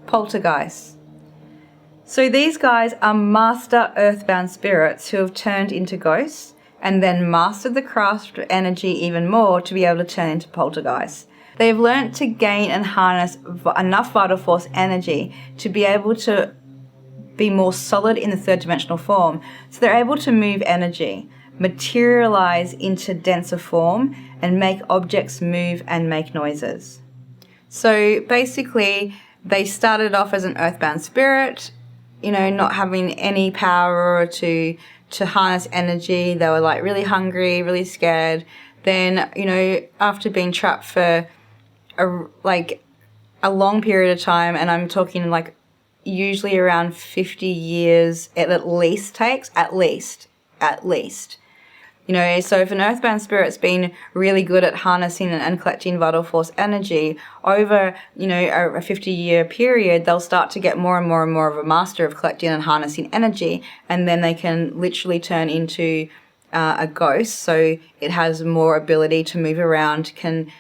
Poltergeists. So these guys are master earthbound spirits who have turned into ghosts and then mastered the craft of energy even more to be able to turn into poltergeists. They've learnt to gain and harness enough vital force energy to be able to be more solid in the third dimensional form. So they're able to move energy, materialize into denser form, and make objects move and make noises. So basically, they started off as an earthbound spirit, not having any power to harness energy. They were like really hungry, really scared. Then, after being trapped for a long period of time, and I'm talking like usually around 50 years it at least takes, at least. So if an earthbound spirit's been really good at harnessing and collecting vital force energy over, a 50-year period, they'll start to get more and more and more of a master of collecting and harnessing energy, and then they can literally turn into a ghost. So it has more ability to move around, can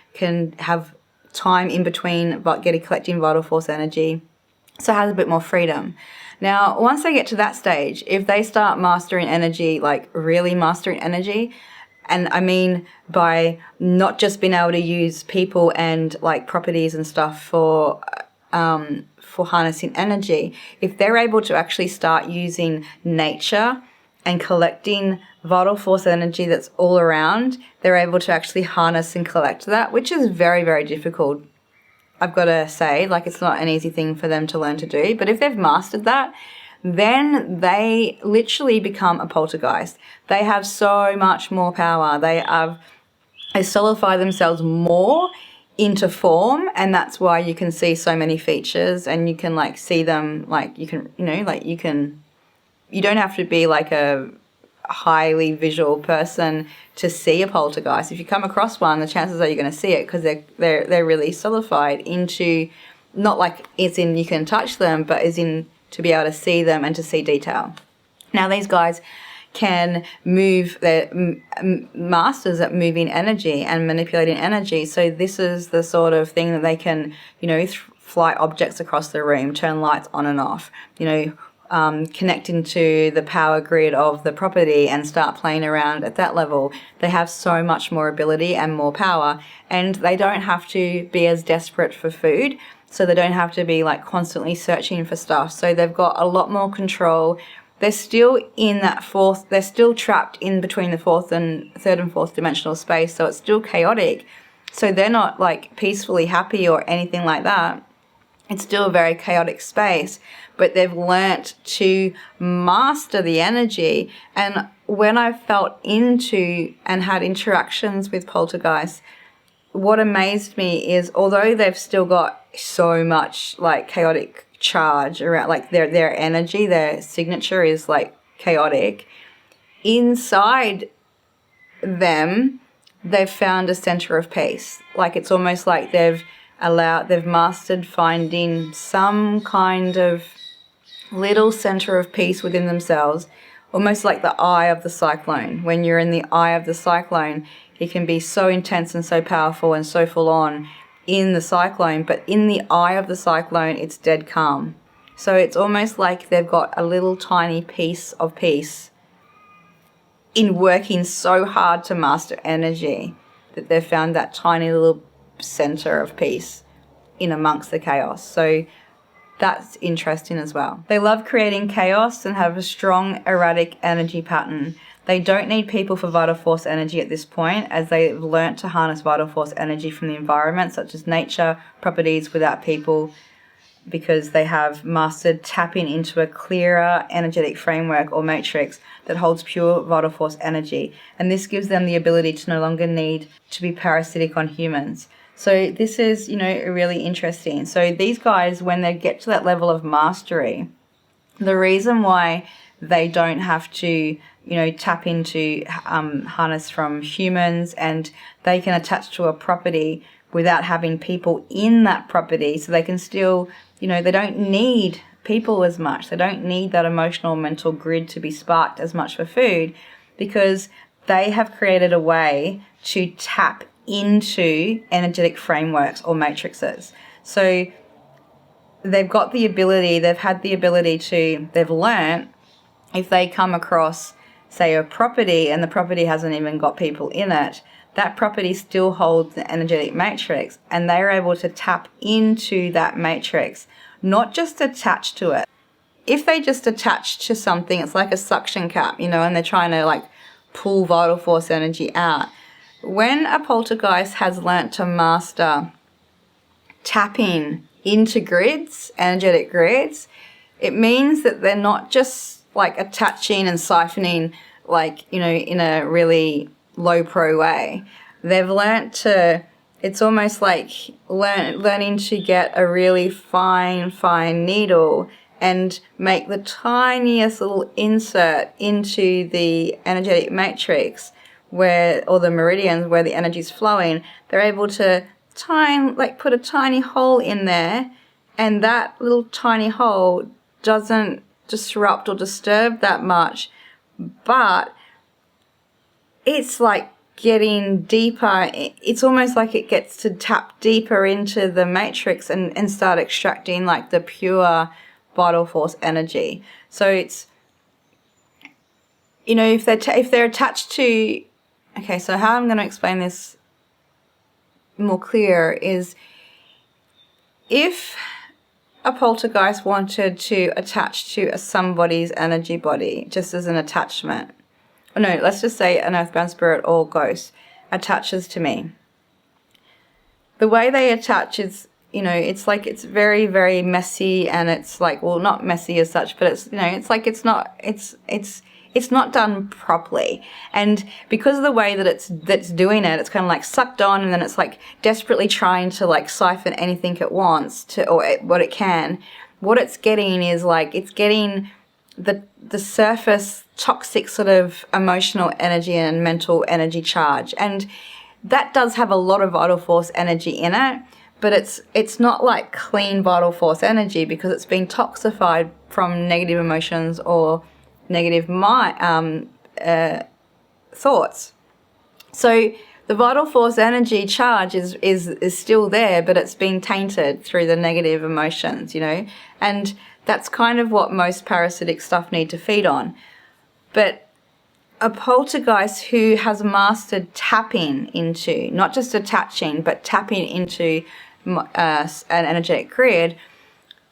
have time in between collecting vital force energy, so it has a bit more freedom. Now, once they get to that stage, if they start mastering energy, like really mastering energy, and I mean by not just being able to use people and like properties and stuff for harnessing energy, if they're able to actually start using nature and collecting vital force energy that's all around, they're able to actually harness and collect that, which is very, very difficult. I've got to say, it's not an easy thing for them to learn to do. But if they've mastered that, then they literally become a poltergeist. They have so much more power. They solidify themselves more into form, and that's why you can see so many features, and you can see them, you don't have to be like a highly visual person to see a poltergeist. If you come across one, the chances are you're going to see it because they're really solidified into, not like it's in you can touch them, but as in to be able to see them and to see detail. Now these guys can move, they're masters at moving energy and manipulating energy. So this is the sort of thing that they can, fly objects across the room, turn lights on and off, connect into the power grid of the property and start playing around at that level. They have so much more ability and more power, and they don't have to be as desperate for food, so they don't have to be constantly searching for stuff. So they've got a lot more control. They're still in that they're still trapped in between the third and fourth dimensional space, so it's still chaotic. So they're not peacefully happy or anything like that. It's still a very chaotic space, but they've learnt to master the energy. And when I felt into and had interactions with poltergeists, what amazed me is, although they've still got so much chaotic charge around, their energy, their signature is chaotic, inside them they've found a center of peace. It's almost like they've mastered finding some kind of little center of peace within themselves, almost like the eye of the cyclone. When you're in the eye of the cyclone, it can be so intense and so powerful and so full on in the cyclone, but in the eye of the cyclone, it's dead calm. So it's almost like they've got a little tiny piece of peace in working so hard to master energy that they've found that tiny little center of peace in amongst the chaos. So that's interesting as well. They love creating chaos and have a strong erratic energy pattern. They don't need people for vital force energy at this point, as they've learnt to harness vital force energy from the environment, such as nature, properties, without people, because they have mastered tapping into a clearer energetic framework or matrix that holds pure vital force energy. And this gives them the ability to no longer need to be parasitic on humans. So this is, really interesting. So these guys, when they get to that level of mastery, the reason why they don't have to, tap into harness from humans, and they can attach to a property without having people in that property, so they can still, they don't need people as much. They don't need that emotional mental grid to be sparked as much for food, because they have created a way to tap into energetic frameworks or matrices. So they've got the ability, they've learnt, if they come across, say, a property and the property hasn't even got people in it, that property still holds the energetic matrix, and they're able to tap into that matrix, not just attach to it. If they just attach to something, it's like a suction cap, and they're trying to like pull vital force energy out. When a poltergeist has learnt to master tapping into grids, energetic grids, it means that they're not just like attaching and siphoning like, in a really low pro way. They've learnt to, it's almost like learning to get a really fine needle and make the tiniest little insert into the energetic matrix or the meridians where the energy's flowing. They're able to put a tiny hole in there, and that little tiny hole doesn't disrupt or disturb that much, but it's like getting deeper. It's almost like it gets to tap deeper into the matrix and start extracting like the pure vital force energy. So it's, if they're attached to, okay, so how I'm going to explain this more clear is, if a poltergeist wanted to attach to somebody's energy body just as an attachment, or no, let's just say an earthbound spirit or ghost attaches to me, the way they attach is, it's like it's very, very messy, and it's like, well, not messy as such, but it's, it's like it's not done properly. And because of the way that's doing it, it's kind of like sucked on, and then it's like desperately trying to like siphon anything it wants or what it can. What it's getting is like, it's getting the surface toxic sort of emotional energy and mental energy charge. And that does have a lot of vital force energy in it, but it's not like clean vital force energy, because it's been toxified from negative emotions or negative thoughts. So the vital force energy charge is still there, but it's been tainted through the negative emotions, and that's kind of what most parasitic stuff need to feed on. But a poltergeist who has mastered tapping into, not just attaching, but tapping into an energetic grid.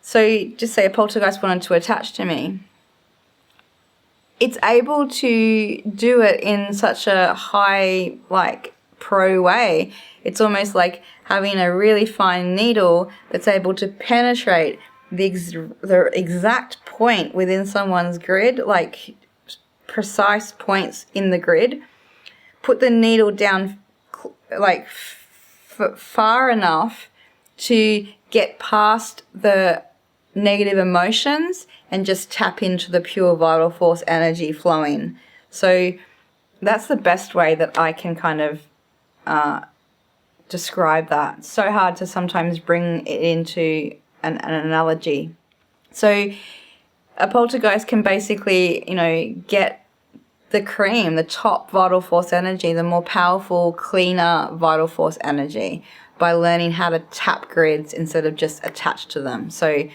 So just say a poltergeist wanted to attach to me. It's able to do it in such a high, like, pro way. It's almost like having a really fine needle that's able to penetrate the exact point within someone's grid, like precise points in the grid. Put the needle down like far enough to get past the negative emotions and just tap into the pure vital force energy flowing. So that's the best way that I can kind of describe that. It's so hard to sometimes bring it into an analogy. So a poltergeist can basically, get the cream, the top vital force energy, the more powerful, cleaner vital force energy by learning how to tap grids instead of just attach to them. So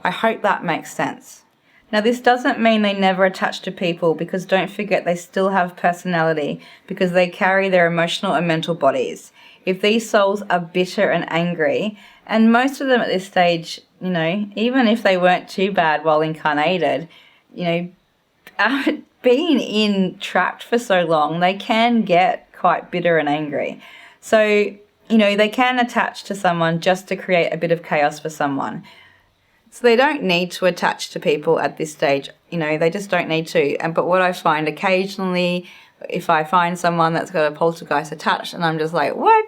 I hope that makes sense. Now, this doesn't mean they never attach to people, because don't forget they still have personality, because they carry their emotional and mental bodies. If these souls are bitter and angry, and most of them at this stage, even if they weren't too bad while incarnated, being trapped for so long, they can get quite bitter and angry. So, they can attach to someone just to create a bit of chaos for someone. So they don't need to attach to people at this stage, they just don't need to. But what I find occasionally, if I find someone that's got a poltergeist attached, and I'm just like, what?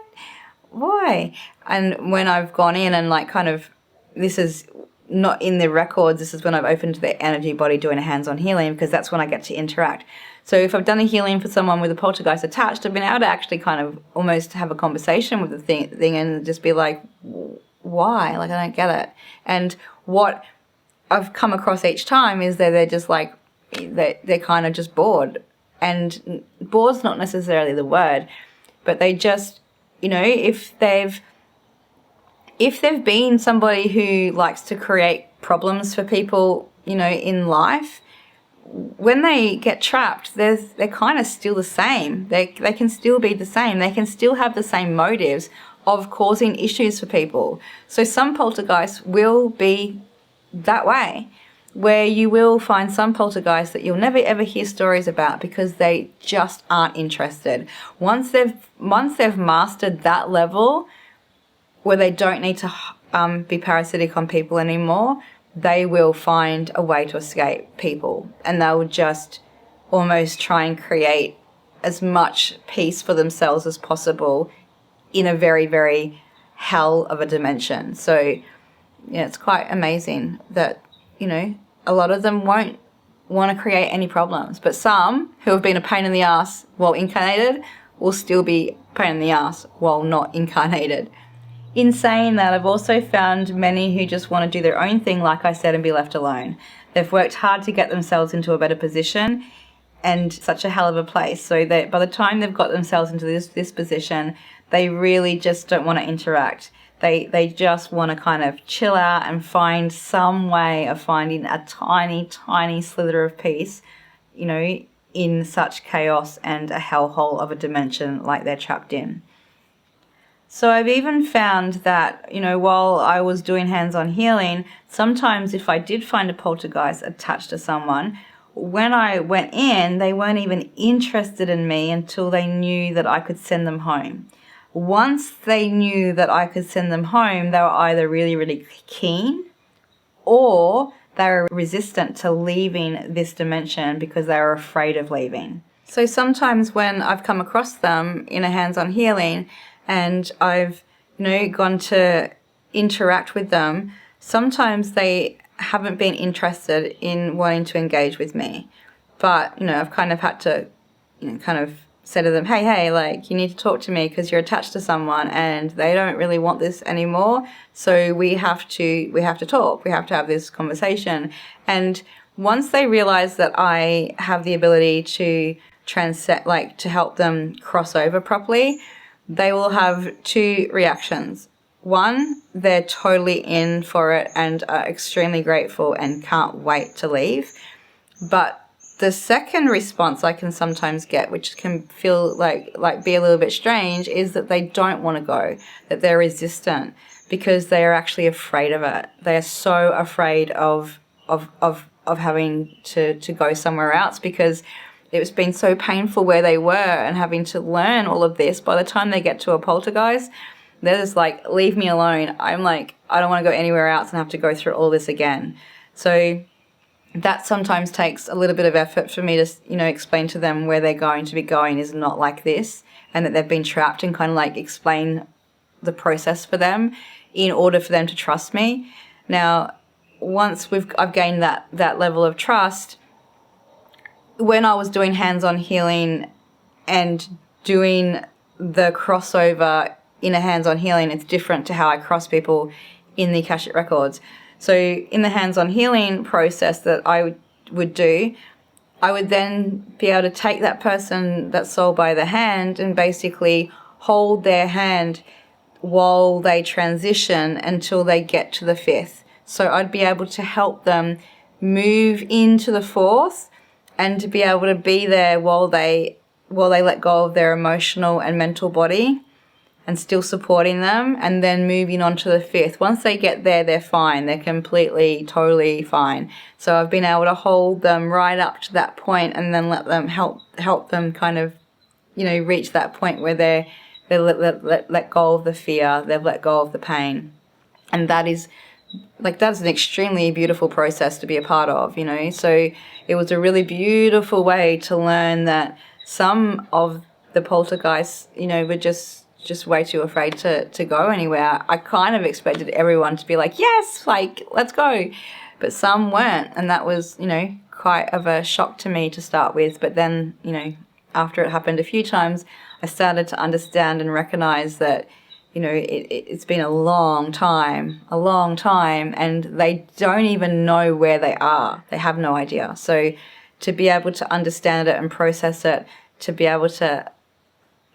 Why? And when I've gone in and like kind of, this is not in the records, this is when I've opened their energy body doing a hands-on healing, because that's when I get to interact. So if I've done a healing for someone with a poltergeist attached, I've been able to actually kind of almost have a conversation with the thing and just be like, why? Like, I don't get it. And what I've come across each time is that they're just like, they're kind of just bored. And bored's not necessarily the word, but they just, if if they've been somebody who likes to create problems for people, in life, when they get trapped, they're kind of still the same. They can still be the same. They can still have the same motives of causing issues for people. So some poltergeists will be that way, where you will find some poltergeists that you'll never ever hear stories about because they just aren't interested. Once they've mastered that level where they don't need to be parasitic on people anymore, they will find a way to escape people, and they'll just almost try and create as much peace for themselves as possible in a very, very hell of a dimension. So, yeah, it's quite amazing that, a lot of them won't want to create any problems. But some who have been a pain in the ass while incarnated will still be a pain in the ass while not incarnated. In saying that, I've also found many who just want to do their own thing, like I said, and be left alone. They've worked hard to get themselves into a better position and such a hell of a place. So that by the time they've got themselves into this position, they really just don't want to interact. They just want to kind of chill out and find some way of finding a tiny, tiny slither of peace, in such chaos and a hellhole of a dimension like they're trapped in. So I've even found that, while I was doing hands-on healing, sometimes if I did find a poltergeist attached to someone, when I went in, they weren't even interested in me until they knew that I could send them home. Once they knew that I could send them home, they were either really, really keen, or they were resistant to leaving this dimension because they were afraid of leaving. So sometimes when I've come across them in a hands-on healing and I've, gone to interact with them, sometimes they haven't been interested in wanting to engage with me. But, I've kind of had to, kind of say to them, hey, like, you need to talk to me because you're attached to someone and they don't really want this anymore. So we have to talk. We have to have this conversation. And once they realize that I have the ability to to help them cross over properly, they will have two reactions. One, they're totally in for it and are extremely grateful and can't wait to leave. But the second response I can sometimes get, which can feel like be a little bit strange, is that they don't want to go, that they're resistant because they are actually afraid of it. They are so afraid of having to go somewhere else because it's been so painful where they were and having to learn all of this. By the time they get to a poltergeist, they're just like, leave me alone. I'm like, I don't want to go anywhere else and have to go through all this again. So that sometimes takes a little bit of effort for me to, explain to them where they're going to be going is not like this, and that they've been trapped, and kind of like explain the process for them in order for them to trust me. Now, once I've gained that level of trust, when I was doing hands-on healing and doing the crossover in a hands-on healing, it's different to how I cross people in the Akashic Records. So in the hands-on healing process that I would do, I would then be able to take that person, that soul, by the hand and basically hold their hand while they transition until they get to the fifth. So I'd be able to help them move into the fourth and to be able to be there while they let go of their emotional and mental body, and still supporting them, and then moving on to the fifth. Once they get there, they're fine. They're completely, totally fine. So I've been able to hold them right up to that point and then let them help them kind of, reach that point where they let go of the fear, they've let go of the pain. And that's an extremely beautiful process to be a part of, So it was a really beautiful way to learn that some of the poltergeists, were just way too afraid to go anywhere. I kind of expected everyone to be like, yes, like, let's go. But some weren't. And that was, quite of a shock to me to start with. But then, after it happened a few times, I started to understand and recognize that, it's been a long time, and they don't even know where they are. They have no idea. So to be able to understand it and process it, to be able to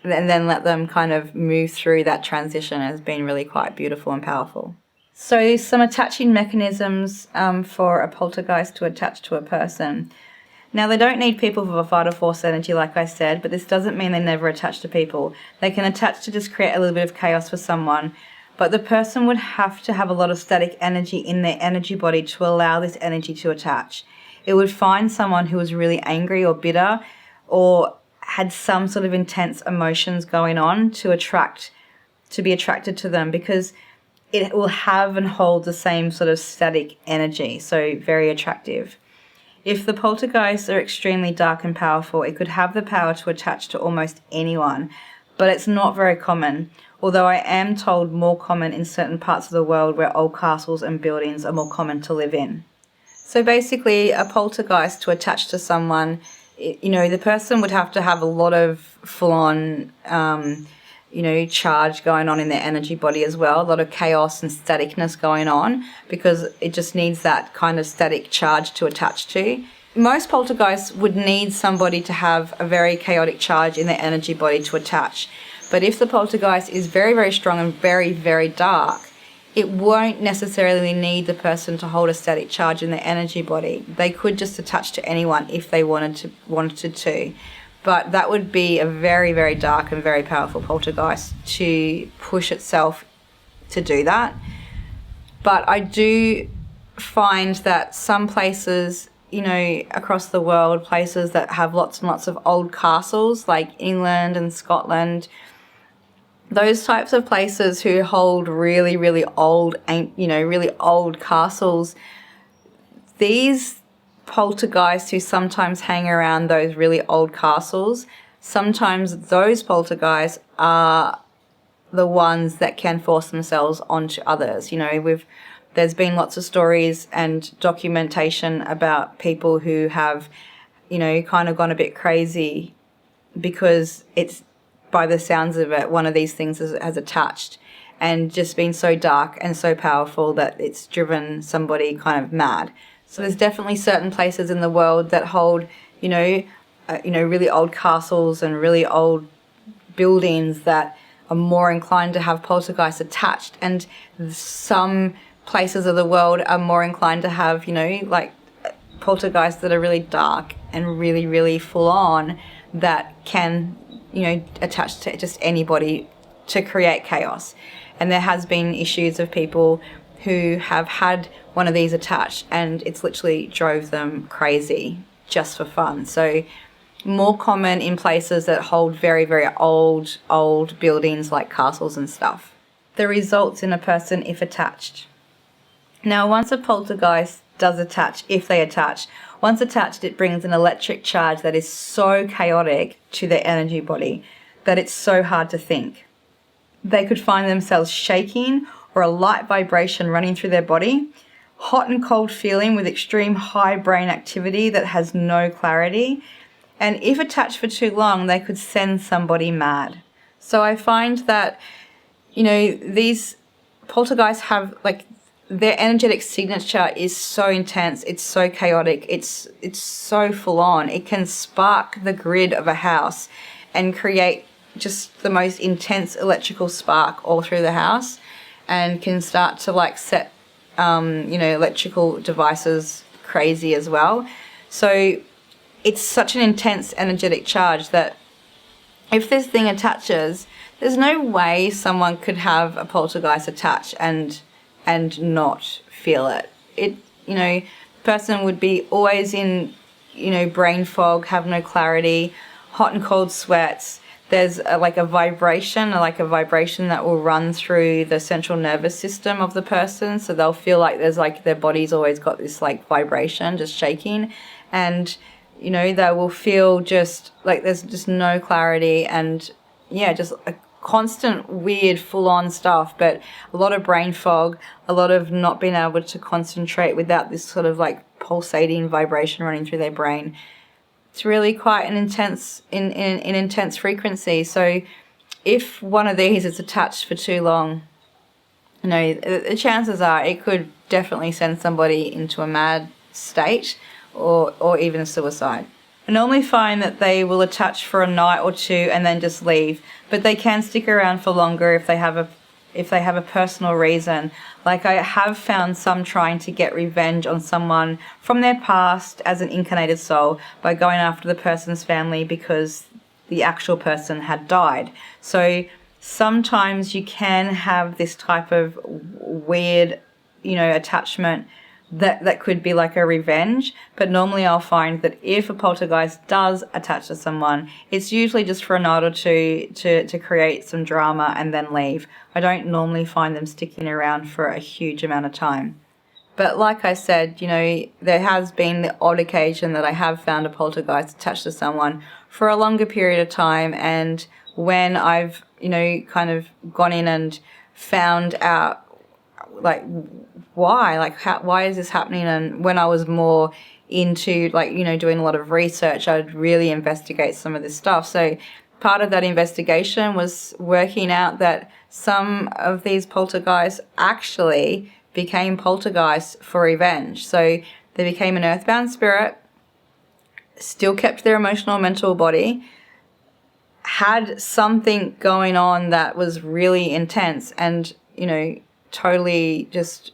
and then let them kind of move through that transition has been really quite beautiful and powerful. So some attaching mechanisms for a poltergeist to attach to a person. Now, they don't need people for vital force energy, like I said, but this doesn't mean they never attach to people. They can attach to just create a little bit of chaos for someone, but the person would have to have a lot of static energy in their energy body to allow this energy to attach. It would find someone who was really angry or bitter or had some sort of intense emotions going on to be attracted to them, because it will have and hold the same sort of static energy, so very attractive. If the poltergeists are extremely dark and powerful, it could have the power to attach to almost anyone, but it's not very common, although I am told more common in certain parts of the world where old castles and buildings are more common to live in. So basically, a poltergeist to attach to someone, the person would have to have a lot of full-on, charge going on in their energy body as well, a lot of chaos and staticness going on, because it just needs that kind of static charge to attach to. Most poltergeists would need somebody to have a very chaotic charge in their energy body to attach. But if the poltergeist is very, very strong and very, very dark, it won't necessarily need the person to hold a static charge in their energy body. They could just attach to anyone if they wanted to. But that would be a very, very dark and very powerful poltergeist to push itself to do that. But I do find that some places, across the world, places that have lots and lots of old castles, like England and Scotland, those types of places who hold really, really old, really old castles, these poltergeists who sometimes hang around those really old castles, sometimes those poltergeists are the ones that can force themselves onto others. There's been lots of stories and documentation about people who have, kind of gone a bit crazy because it's, by the sounds of it, one of these things has attached and just been so dark and so powerful that it's driven somebody kind of mad. So there's definitely certain places in the world that hold, really old castles and really old buildings that are more inclined to have poltergeists attached, and some places of the world are more inclined to have, poltergeists that are really dark and really, really full on that can, attach to just anybody to create chaos. And there has been issues of people who have had one of these attached and it's literally drove them crazy just for fun. So more common in places that hold very, very old buildings like castles and stuff. The results in a person if attached. Now, once a poltergeist does attach, if they attach, once attached, it brings an electric charge that is so chaotic to their energy body that it's so hard to think. They could find themselves shaking or a light vibration running through their body, hot and cold feeling with extreme high brain activity that has no clarity, and if attached for too long, they could send somebody mad. So I find that, these poltergeists have, their energetic signature is so intense, it's so chaotic, it's so full on. It can spark the grid of a house and create just the most intense electrical spark all through the house, and can start to set electrical devices crazy as well. So it's such an intense energetic charge that if this thing attaches, there's no way someone could have a poltergeist attach and not feel it. The person would be always in, brain fog, have no clarity, hot and cold sweats. There's a vibration that will run through the central nervous system of the person. So they'll feel like there's their body's always got this vibration, just shaking. And, they will feel just there's just no clarity and, just a constant weird full-on stuff, but a lot of brain fog, a lot of not being able to concentrate without this sort of pulsating vibration running through their brain. It's really quite an intense frequency. So if one of these is attached for too long, the chances are it could definitely send somebody into a mad state or even suicide. I normally find that they will attach for a night or two and then just leave, but they can stick around for longer if they have a personal reason. Like, I have found some trying to get revenge on someone from their past as an incarnated soul by going after the person's family because the actual person had died. So sometimes you can have this type of weird, attachment that could be like a revenge, but normally I'll find that if a poltergeist does attach to someone, it's usually just for a night or two to create some drama and then leave. I don't normally find them sticking around for a huge amount of time. But like I said, there has been the odd occasion that I have found a poltergeist attached to someone for a longer period of time, and when I've, kind of gone in and found out, like, why is this happening? And when I was more into, doing a lot of research, I'd really investigate some of this stuff. So part of that investigation was working out that some of these poltergeists actually became poltergeists for revenge. So they became an earthbound spirit, still kept their emotional, mental body, had something going on that was really intense, and, totally just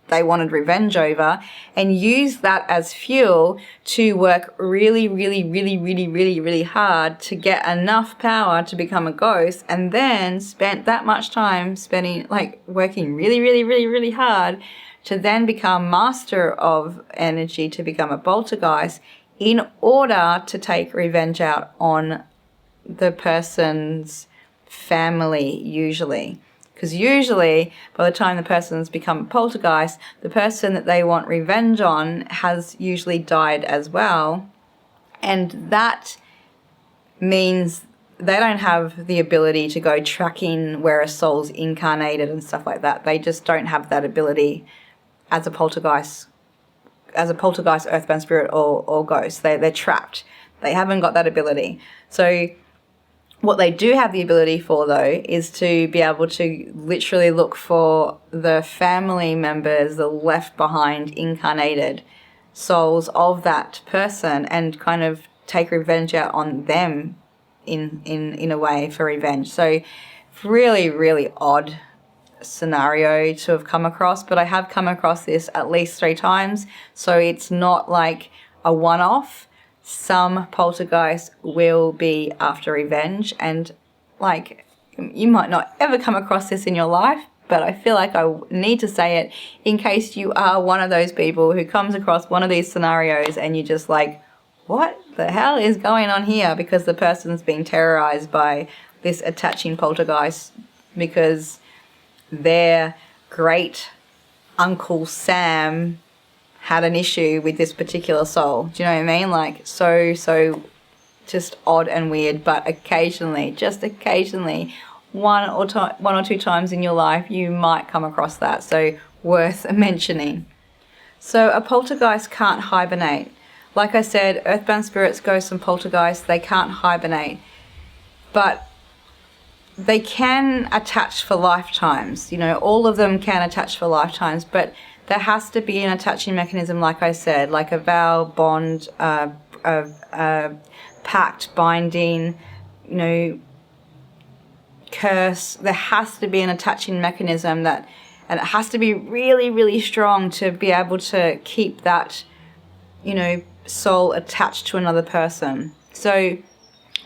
they wanted revenge over, and used that as fuel to work really, really, really, really, really, really hard to get enough power to become a ghost, and then spent that much time working really, really, really, really hard to then become master of energy, to become a poltergeist, in order to take revenge out on the person's family, usually. Because usually, by the time the person's become a poltergeist, the person that they want revenge on has usually died as well. And that means they don't have the ability to go tracking where a soul's incarnated and stuff like that. They just don't have that ability as a poltergeist, earthbound spirit or ghost. They're trapped. They haven't got that ability. So what they do have the ability for, though, is to be able to literally look for the family members, the left behind incarnated souls of that person, and kind of take revenge out on them in a way for revenge. So really, really odd scenario to have come across, but I have come across this at least 3 times, so it's not like a one-off. Some poltergeists will be after revenge, and you might not ever come across this in your life, but I feel like I need to say it in case you are one of those people who comes across one of these scenarios and you're just like, what the hell is going on here? Because the person's being terrorized by this attaching poltergeist because their great Uncle Sam had an issue with this particular soul. Do you know what I mean? So just odd and weird, but occasionally, one or two times in your life, you might come across that. So worth mentioning. So a poltergeist can't hibernate. Like I said, earthbound spirits, ghosts, and poltergeists, they can't hibernate. But they can attach for lifetimes. All of them can attach for lifetimes, but there has to be an attaching mechanism, like I said, like a vow, bond, pact, binding, curse. There has to be an attaching mechanism and it has to be really, really strong to be able to keep that, soul attached to another person. So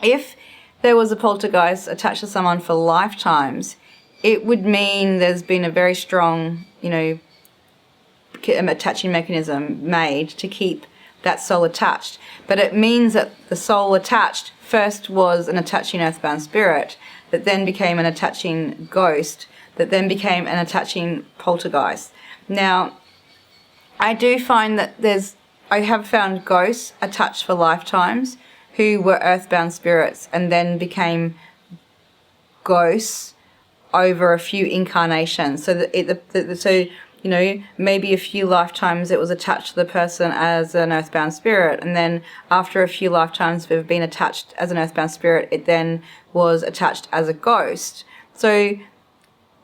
if there was a poltergeist attached to someone for lifetimes, it would mean there's been a very strong, attaching mechanism made to keep that soul attached. But it means that the soul attached first was an attaching earthbound spirit, that then became an attaching ghost, that then became an attaching poltergeist. Now, I do find that I have found ghosts attached for lifetimes who were earthbound spirits and then became ghosts over a few incarnations. So maybe a few lifetimes it was attached to the person as an earthbound spirit, and then after a few lifetimes of being attached as an earthbound spirit, it then was attached as a ghost. So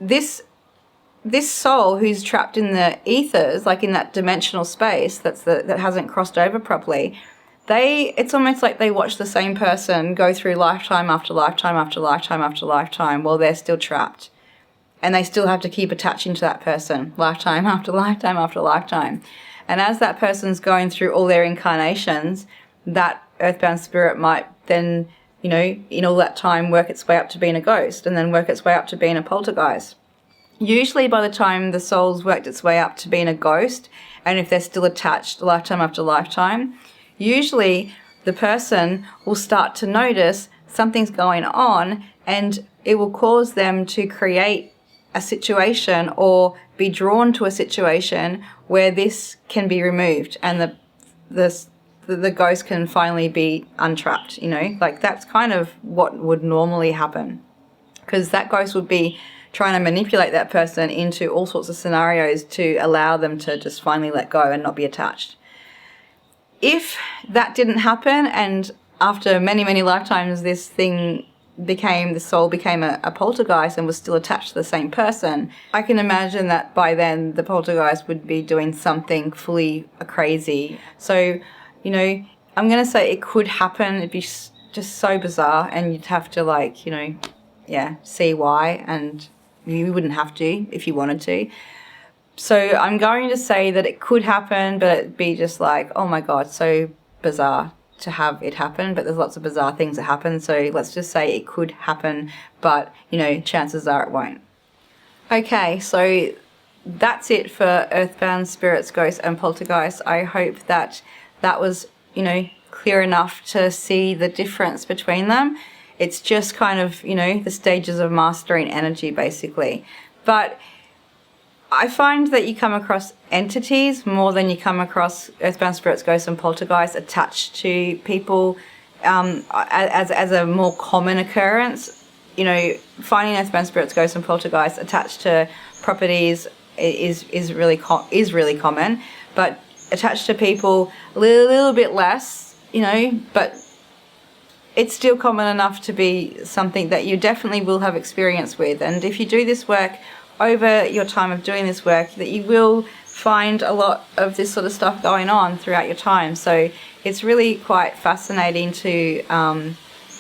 this soul who's trapped in the ethers, like in that dimensional space that hasn't crossed over properly, it's almost like they watch the same person go through lifetime after lifetime after lifetime after lifetime while they're still trapped. And they still have to keep attaching to that person lifetime after lifetime after lifetime. And as that person's going through all their incarnations, that earthbound spirit might then, you know, in all that time work its way up to being a ghost and then work its way up to being a poltergeist. Usually by the time the soul's worked its way up to being a ghost, and if they're still attached lifetime after lifetime, usually the person will start to notice something's going on, and it will cause them to create a situation or be drawn to a situation where this can be removed and the ghost can finally be untrapped, you know. Like, that's kind of what would normally happen, because that ghost would be trying to manipulate that person into all sorts of scenarios to allow them to just finally let go and not be attached. If that didn't happen, and after many, many lifetimes the soul became a poltergeist and was still attached to the same person, I can imagine that by then the poltergeist would be doing something fully crazy. So, you know, I'm going to say it could happen. It'd be just so bizarre, and you'd have to, like, you know, see why, and you wouldn't have to if you wanted to. So I'm going to say that it could happen, but it'd be just like, oh my God, so bizarre to have it happen. But there's lots of bizarre things that happen, so let's just say it could happen, but, you know, chances are it won't. Okay, so that's it for earthbound spirits, ghosts and poltergeists. I hope that was, you know, clear enough to see the difference between them. It's just kind of, you know, the stages of mastering energy, basically. But I find that you come across entities more than you come across earthbound spirits, ghosts and poltergeists attached to people as a more common occurrence. You know, finding earthbound spirits, ghosts and poltergeists attached to properties is really common, but attached to people a little bit less, you know, but it's still common enough to be something that you definitely will have experience with. And if you do this work over your time of doing this work, that you will find a lot of this sort of stuff going on throughout your time. So it's really quite fascinating to, you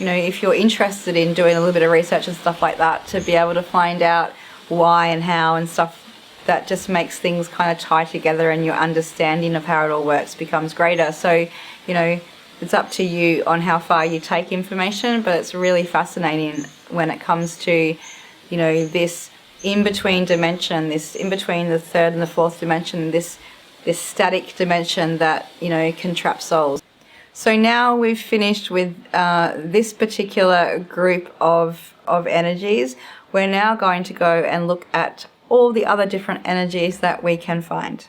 know, if you're interested in doing a little bit of research and stuff like that, to be able to find out why and how and stuff, that just makes things kind of tie together, and your understanding of how it all works becomes greater. So, you know, it's up to you on how far you take information, but it's really fascinating when it comes to, you know, this in-between dimension, this in between the third and the fourth dimension, this static dimension that, you know, can trap souls. So now we've finished with this particular group of energies. We're now going to go and look at all the other different energies that we can find.